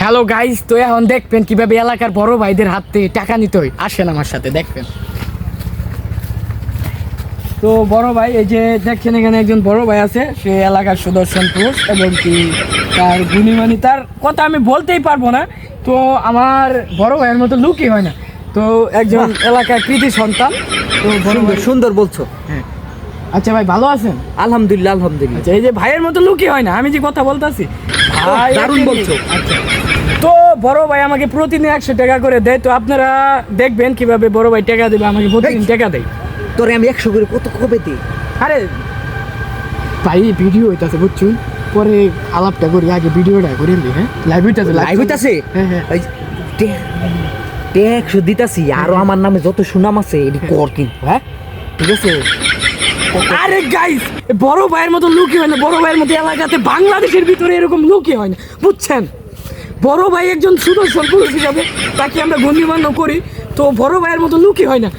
Hello guys, তো এখন দেখবেন কিভাবে এলাকার বড় ভাইদের হাত থেকে টাকা নিতে হয়। আসেন আমার সাথে দেখবেন। তো বড় ভাই, এই যে দেখছেন এখানে একজন বড় ভাই আছে, সে এলাকার সুদর্শন পুরুষ এবং কি তার গুণীমানী, তার কথা আমি বলতেই পারবো না। তো আমার বড় ভাইয়ের মতো লুকই হয় না। তো একজন এলাকার কৃতি সন্তান। তো বড় ভাই, সুন্দর বলছো। হ্যাঁ। আচ্ছা ভাই, ভালো আছেন? আলহামদুলিল্লাহ আলহামদুলিল্লাহ। আচ্ছা, এই যে ভাইয়ের মতো লুকই হয় না, আমি যে কথা বলতেছি ভাই দারুণ একেবারে- বলছো। আচ্ছা, তো বড় ভাই আমাকে প্রতিদিন 100 টাকা করে দেয়। তো আপনারা দেখবেন কিভাবে বড় ভাই টাকা দেবে, আমাকে প্রতিদিন টাকা দেয়। তোরে আমি 100 করে কত কবে দিই? আরে ভাই, ভিডিও হইতাছে বুঝছুন, পরে আলাপটা করি, আগে ভিডিওটা করে নি। হ্যাঁ, লাইভ হইতাছে, লাইভ হইতাছে? হ্যাঁ হ্যাঁ। এই টে 100 দিতাছি, আরো আমার নামে যত সুনাম আছে এটি কর কিন্তু, হ্যাঁ ঠিক আছে? আরে গাইস, বড় ভাইয়ের মতো লুকই হয় না। বড় ভাইয়ের মতো এলাকাতে বাংলাদেশের ভিতরে এরকম লুকই হয় না, বুঝছেন? বড় ভাই একজন সুদর্শন পুরুষ হিসাবে তাকে আমরা গণ্যমান্য করি। তো বড় ভাইয়ের মতো লুকই হয় না।